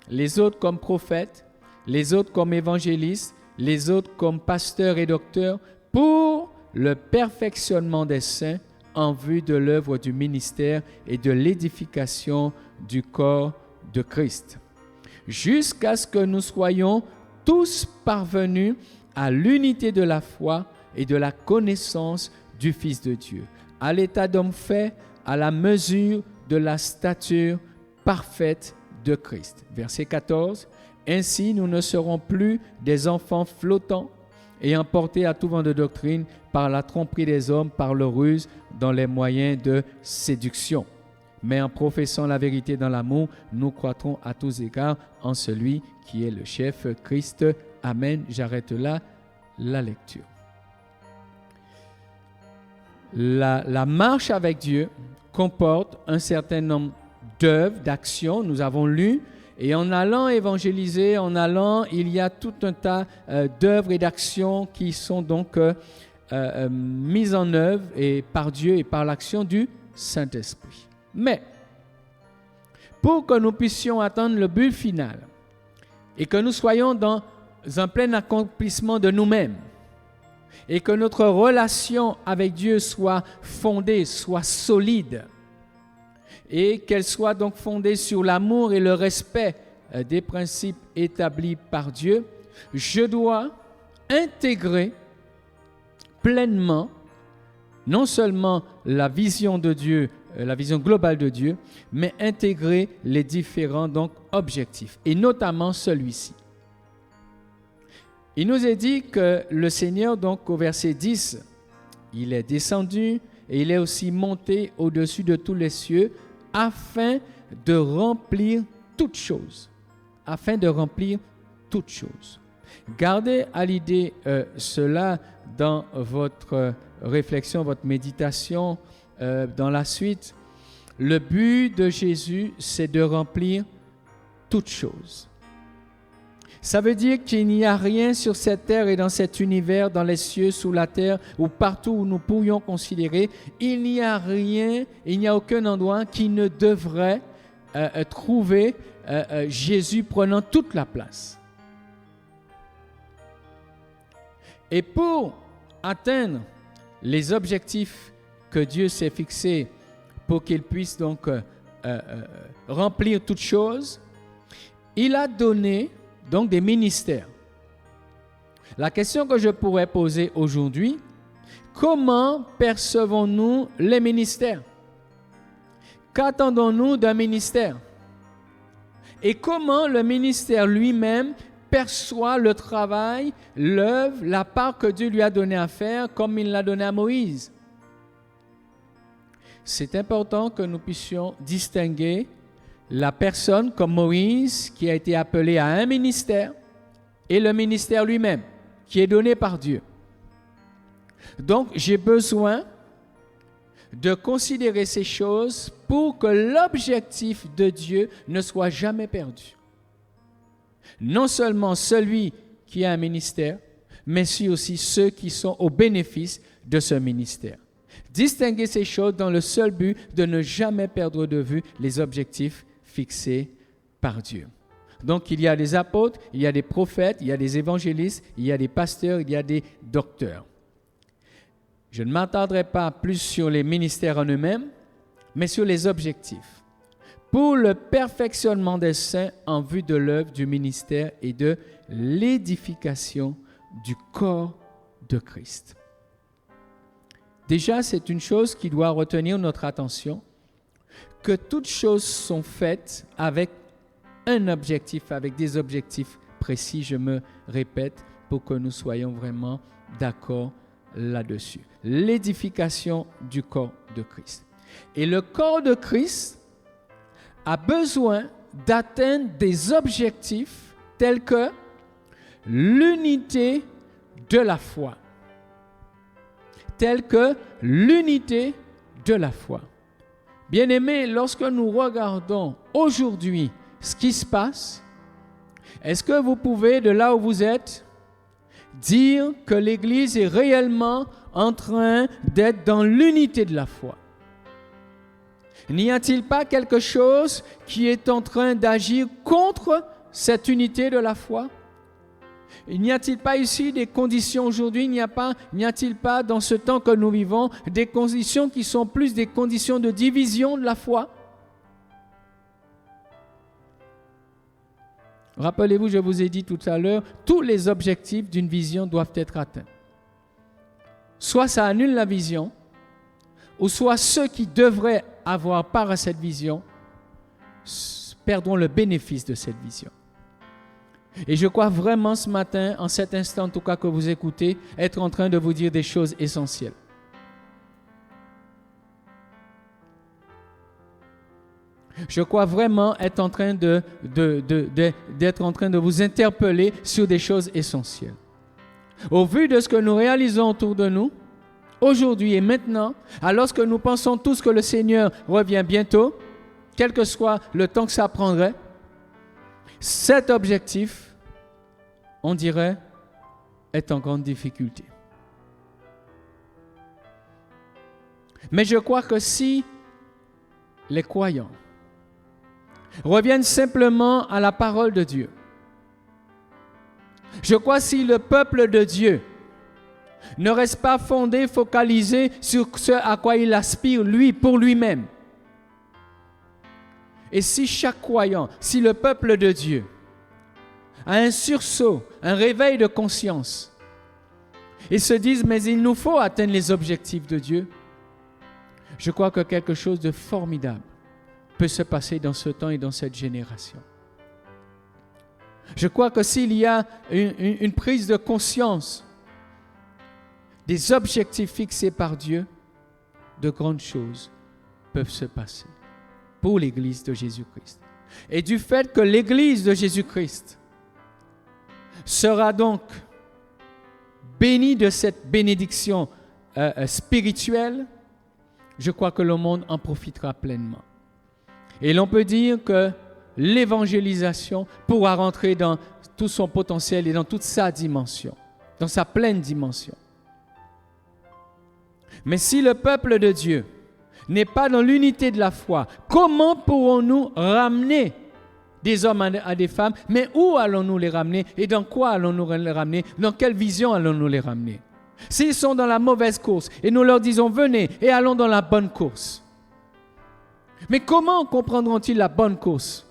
les autres comme prophètes, les autres comme évangélistes, les autres comme pasteurs et docteurs, pour le perfectionnement des saints en vue de l'œuvre du ministère et de l'édification du corps de Christ, jusqu'à ce que nous soyons tous parvenus à l'unité de la foi et de la connaissance du Fils de Dieu, à l'état d'homme fait, à la mesure de la stature parfaite de Christ. Verset 14. Ainsi, nous ne serons plus des enfants flottants et emportés à tout vent de doctrine par la tromperie des hommes, par leur ruse dans les moyens de séduction. Mais en professant la vérité dans l'amour, nous croîtrons à tous égards en celui qui est le chef, Christ. Amen. J'arrête là la lecture. La marche avec Dieu comporte un certain nombre d'œuvres, d'actions. Nous avons lu, et en allant évangéliser, il y a tout un tas d'œuvres et d'actions qui sont donc mises en œuvre et par Dieu et par l'action du Saint-Esprit. Mais pour que nous puissions atteindre le but final et que nous soyons dans un plein accomplissement de nous-mêmes et que notre relation avec Dieu soit fondée, soit solide et qu'elle soit donc fondée sur l'amour et le respect des principes établis par Dieu, je dois intégrer pleinement non seulement la vision de Dieu, la vision globale de Dieu, mais intégrer les différents donc, objectifs, et notamment celui-ci. Il nous est dit que le Seigneur, donc au verset 10, il est descendu et il est aussi monté au-dessus de tous les cieux afin de remplir toutes choses. Afin de remplir toutes choses. Gardez à l'idée cela dans votre réflexion, votre méditation dans la suite. Le but de Jésus, c'est de remplir toutes choses. Ça veut dire qu'il n'y a rien sur cette terre et dans cet univers, dans les cieux, sous la terre, ou partout où nous pourrions considérer, il n'y a rien, il n'y a aucun endroit qui ne devrait trouver Jésus prenant toute la place. Et pour atteindre les objectifs que Dieu s'est fixés pour qu'il puisse donc remplir toutes choses, il a donné donc des ministères. La question que je pourrais poser aujourd'hui, comment percevons-nous les ministères? Qu'attendons-nous d'un ministère? Et comment le ministère lui-même perçoit le travail, l'œuvre, la part que Dieu lui a donnée à faire comme il l'a donnée à Moïse? C'est important que nous puissions distinguer la personne comme Moïse qui a été appelé à un ministère et le ministère lui-même qui est donné par Dieu. Donc, j'ai besoin de considérer ces choses pour que l'objectif de Dieu ne soit jamais perdu. Non seulement celui qui a un ministère, mais aussi ceux qui sont au bénéfice de ce ministère. Distinguer ces choses dans le seul but de ne jamais perdre de vue les objectifs fixés par Dieu. Donc, il y a des apôtres, il y a des prophètes, il y a des évangélistes, il y a des pasteurs, il y a des docteurs. Je ne m'attendrai pas plus sur les ministères en eux-mêmes, mais sur les objectifs. Pour le perfectionnement des saints en vue de l'œuvre du ministère et de l'édification du corps de Christ. Déjà, c'est une chose qui doit retenir notre attention, que toutes choses sont faites avec un objectif, avec des objectifs précis, je me répète, pour que nous soyons vraiment d'accord là-dessus. L'édification du corps de Christ. Et le corps de Christ a besoin d'atteindre des objectifs tels que l'unité de la foi. Tels que l'unité de la foi. Bien-aimés, lorsque nous regardons aujourd'hui ce qui se passe, est-ce que vous pouvez, de là où vous êtes, dire que l'Église est réellement en train d'être dans l'unité de la foi? N'y a-t-il pas quelque chose qui est en train d'agir contre cette unité de la foi? N'y a-t-il pas ici des conditions aujourd'hui, n'y a-t-il pas dans ce temps que nous vivons des conditions qui sont plus des conditions de division de la foi? Rappelez-vous, je vous ai dit tout à l'heure, tous les objectifs d'une vision doivent être atteints. Soit ça annule la vision, ou soit ceux qui devraient avoir part à cette vision perdront le bénéfice de cette vision. Et je crois vraiment ce matin, en cet instant en tout cas que vous écoutez, être en train de vous dire des choses essentielles. Je crois vraiment être en train d'être en train de vous interpeller sur des choses essentielles. Au vu de ce que nous réalisons autour de nous, aujourd'hui et maintenant, alors que nous pensons tous que le Seigneur revient bientôt, quel que soit le temps que ça prendrait, cet objectif, on dirait, est en grande difficulté. Mais je crois que si les croyants reviennent simplement à la parole de Dieu, je crois que si le peuple de Dieu ne reste pas fondé, focalisé sur ce à quoi il aspire, lui, pour lui-même, et si chaque croyant, si le peuple de Dieu a un sursaut, un réveil de conscience, et se disent, mais il nous faut atteindre les objectifs de Dieu, je crois que quelque chose de formidable peut se passer dans ce temps et dans cette génération. Je crois que s'il y a une prise de conscience des objectifs fixés par Dieu, de grandes choses peuvent se passer pour l'Église de Jésus-Christ. Et du fait que l'Église de Jésus-Christ sera donc bénie de cette bénédiction spirituelle, je crois que le monde en profitera pleinement. Et l'on peut dire que l'évangélisation pourra rentrer dans tout son potentiel et dans toute sa dimension, dans sa pleine dimension. Mais si le peuple de Dieu n'est pas dans l'unité de la foi, comment pourrons-nous ramener des hommes à des femmes? Mais où allons-nous les ramener? Et dans quoi allons-nous les ramener? Dans quelle vision allons-nous les ramener? S'ils sont dans la mauvaise course et nous leur disons venez et allons dans la bonne course. Mais comment comprendront-ils la bonne course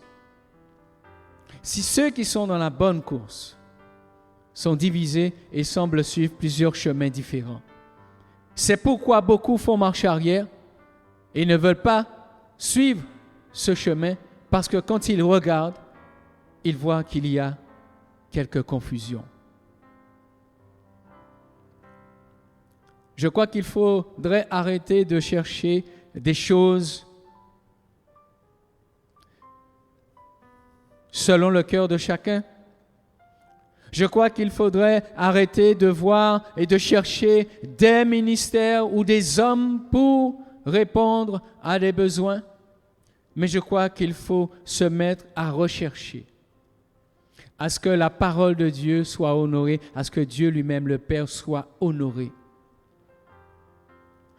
si ceux qui sont dans la bonne course sont divisés et semblent suivre plusieurs chemins différents? C'est pourquoi beaucoup font marche arrière et ne veulent pas suivre ce chemin, parce que quand ils regardent, ils voient qu'il y a quelques confusions. Je crois qu'il faudrait arrêter de chercher des choses selon le cœur de chacun. Je crois qu'il faudrait arrêter de voir et de chercher des ministères ou des hommes pour répondre à des besoins. Mais je crois qu'il faut se mettre à rechercher à ce que la parole de Dieu soit honorée, à ce que Dieu lui-même, le Père, soit honoré.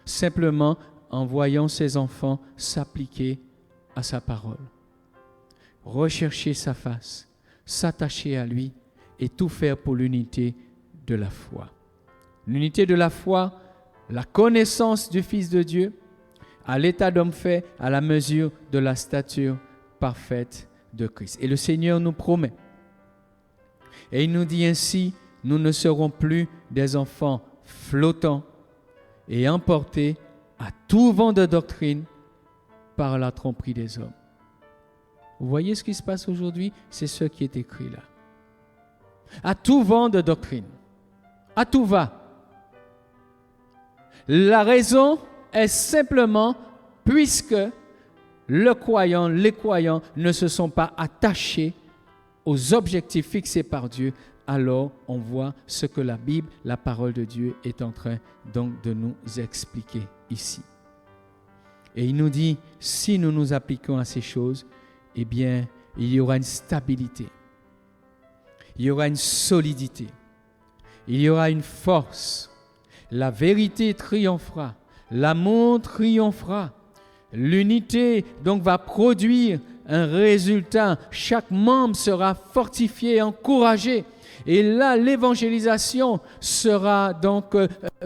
Simplement en voyant ses enfants s'appliquer à sa parole. Rechercher sa face, s'attacher à lui et tout faire pour l'unité de la foi. L'unité de la foi, la connaissance du Fils de Dieu, à l'état d'homme fait, à la mesure de la stature parfaite de Christ. Et le Seigneur nous promet. Et il nous dit ainsi, nous ne serons plus des enfants flottants et emportés à tout vent de doctrine par la tromperie des hommes. Vous voyez ce qui se passe aujourd'hui? C'est ce qui est écrit là. À tout vent de doctrine, à tout va. La raison est simplement puisque les croyants ne se sont pas attachés aux objectifs fixés par Dieu, alors on voit ce que la Bible, la parole de Dieu, est en train donc de nous expliquer ici. Et il nous dit, si nous nous appliquons à ces choses, eh bien, il y aura une stabilité, il y aura une solidité, il y aura une force, la vérité triomphera, l'amour triomphera, l'unité donc va produire un résultat, chaque membre sera fortifié, encouragé, et là l'évangélisation sera donc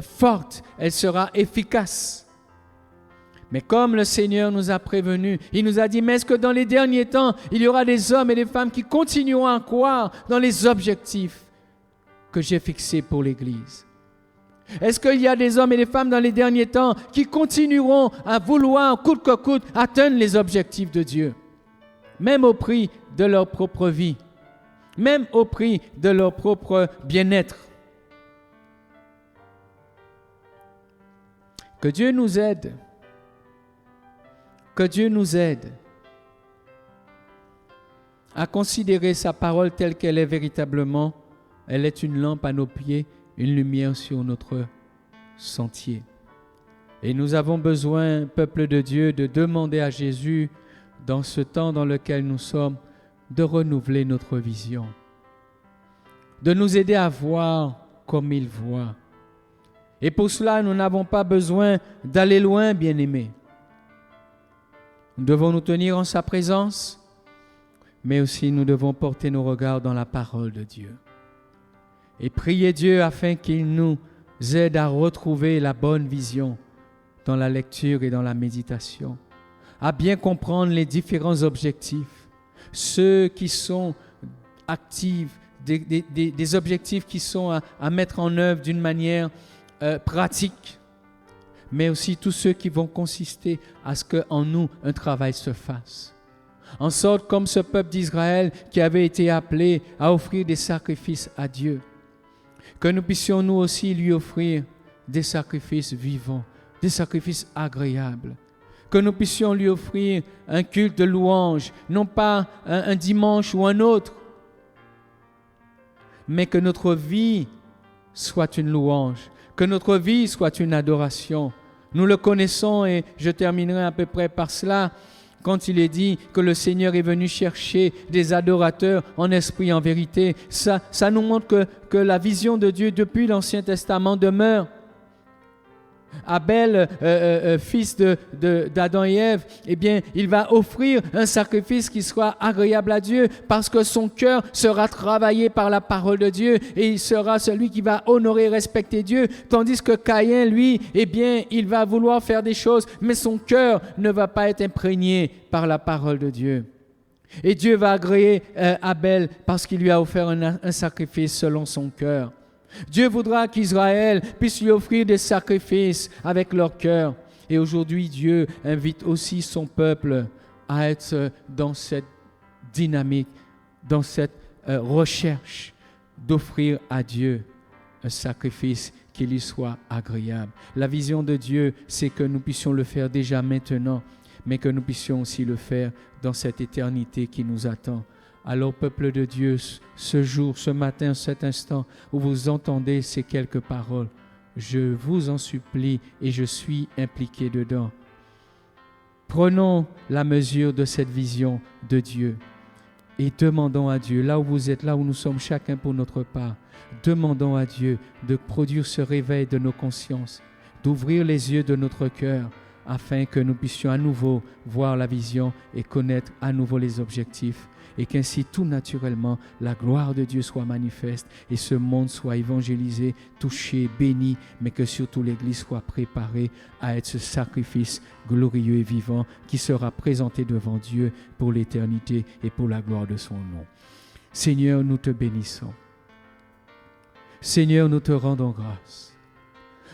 forte, elle sera efficace. Mais comme le Seigneur nous a prévenus, il nous a dit, mais est-ce que dans les derniers temps, il y aura des hommes et des femmes qui continueront à croire dans les objectifs que j'ai fixés pour l'Église? Est-ce qu'il y a des hommes et des femmes dans les derniers temps qui continueront à vouloir, coûte que coûte, atteindre les objectifs de Dieu, même au prix de leur propre vie, même au prix de leur propre bien-être? Que Dieu nous aide. Que Dieu nous aide à considérer sa parole telle qu'elle est véritablement. Elle est une lampe à nos pieds, une lumière sur notre sentier. Et nous avons besoin, peuple de Dieu, de demander à Jésus, dans ce temps dans lequel nous sommes, de renouveler notre vision, de nous aider à voir comme il voit. Et pour cela, nous n'avons pas besoin d'aller loin, bien-aimés. Nous devons nous tenir en sa présence, mais aussi nous devons porter nos regards dans la parole de Dieu. Et prier Dieu afin qu'il nous aide à retrouver la bonne vision dans la lecture et dans la méditation, à bien comprendre les différents objectifs, ceux qui sont actifs des objectifs qui sont à mettre en œuvre d'une manière pratique, mais aussi tous ceux qui vont consister à ce qu'en nous, un travail se fasse. En sorte, comme ce peuple d'Israël qui avait été appelé à offrir des sacrifices à Dieu, que nous puissions nous aussi lui offrir des sacrifices vivants, des sacrifices agréables, que nous puissions lui offrir un culte de louange, non pas un dimanche ou un autre, mais que notre vie soit une louange, que notre vie soit une adoration. Nous le connaissons et je terminerai à peu près par cela, quand il est dit que le Seigneur est venu chercher des adorateurs en esprit et en vérité. Ça nous montre que la vision de Dieu depuis l'Ancien Testament demeure. Abel, fils d'Adam et Ève, eh bien, il va offrir un sacrifice qui soit agréable à Dieu parce que son cœur sera travaillé par la parole de Dieu et il sera celui qui va honorer et respecter Dieu. Tandis que Caïn, lui, eh bien, il va vouloir faire des choses, mais son cœur ne va pas être imprégné par la parole de Dieu. Et Dieu va agréer Abel parce qu'il lui a offert un sacrifice selon son cœur. Dieu voudra qu'Israël puisse lui offrir des sacrifices avec leur cœur. Et aujourd'hui, Dieu invite aussi son peuple à être dans cette dynamique, dans cette recherche d'offrir à Dieu un sacrifice qui lui soit agréable. La vision de Dieu, c'est que nous puissions le faire déjà maintenant, mais que nous puissions aussi le faire dans cette éternité qui nous attend. Alors, peuple de Dieu, ce jour, ce matin, cet instant où vous entendez ces quelques paroles, je vous en supplie et je suis impliqué dedans. Prenons la mesure de cette vision de Dieu et demandons à Dieu, là où vous êtes, là où nous sommes chacun pour notre part, demandons à Dieu de produire ce réveil de nos consciences, d'ouvrir les yeux de notre cœur afin que nous puissions à nouveau voir la vision et connaître à nouveau les objectifs. Et qu'ainsi tout naturellement la gloire de Dieu soit manifeste et ce monde soit évangélisé, touché, béni, mais que surtout l'Église soit préparée à être ce sacrifice glorieux et vivant qui sera présenté devant Dieu pour l'éternité et pour la gloire de son nom. Seigneur, nous te bénissons. Seigneur, nous te rendons grâce.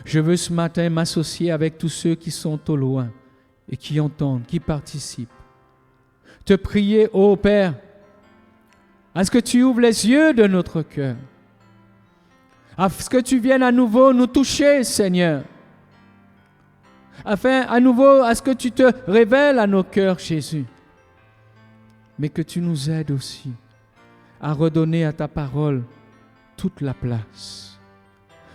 Je veux ce matin m'associer avec tous ceux qui sont au loin et qui entendent, qui participent. Te prier, ô Père, à ce que tu ouvres les yeux de notre cœur, à ce que tu viennes à nouveau nous toucher, Seigneur, afin à nouveau à ce que tu te révèles à nos cœurs, Jésus, mais que tu nous aides aussi à redonner à ta parole toute la place,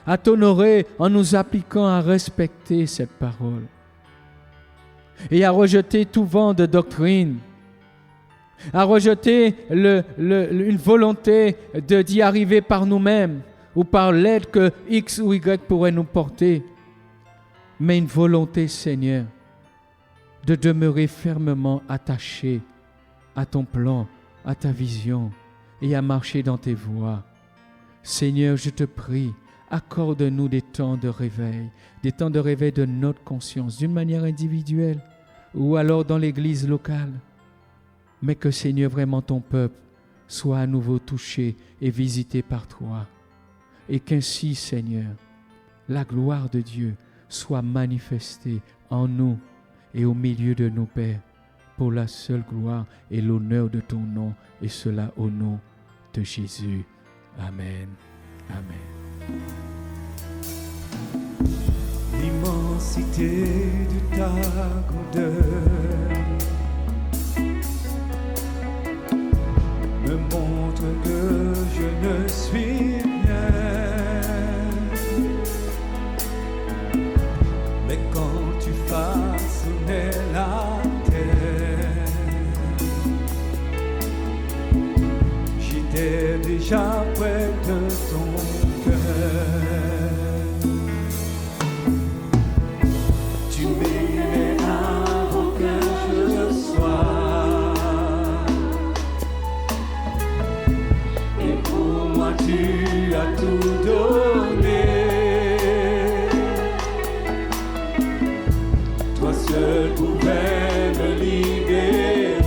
à t'honorer en nous appliquant à respecter cette parole et à rejeter tout vent de doctrine, à rejeter une volonté d'y arriver par nous-mêmes ou par l'aide que X ou Y pourrait nous porter, mais une volonté, Seigneur, de demeurer fermement attaché à ton plan, à ta vision et à marcher dans tes voies. Seigneur, je te prie, accorde-nous des temps de réveil de notre conscience, d'une manière individuelle ou alors dans l'église locale. Mais que, Seigneur, vraiment ton peuple soit à nouveau touché et visité par toi. Et qu'ainsi, Seigneur, la gloire de Dieu soit manifestée en nous et au milieu de nos pères pour la seule gloire et l'honneur de ton nom, et cela au nom de Jésus. Amen. Amen. L'immensité de ta grandeur me montre que je ne suis rien. Mais quand tu façonnais la terre, j'étais déjà près de ton cœur. Tu m'aimais avant que je sois. Tu as tout donné. Toi seul pouvais me libérer.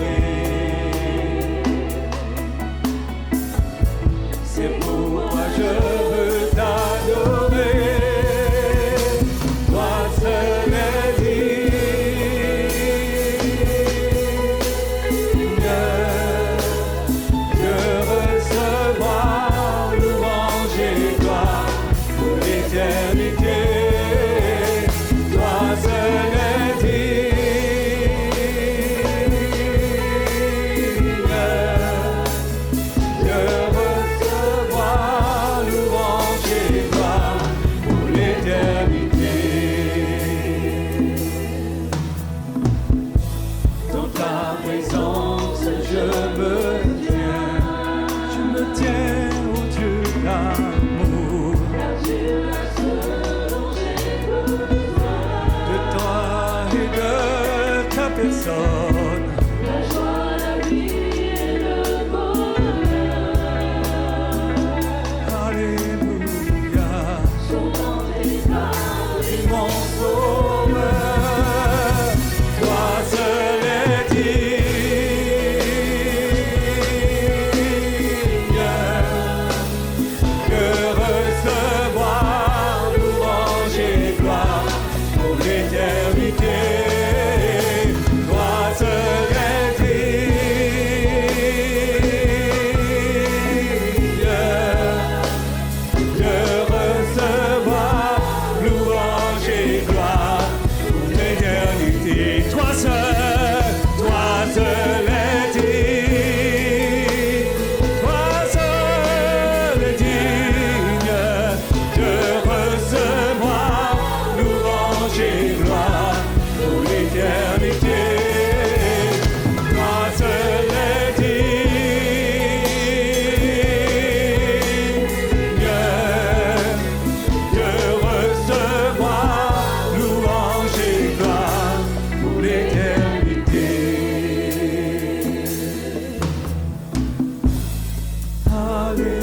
Alléluia.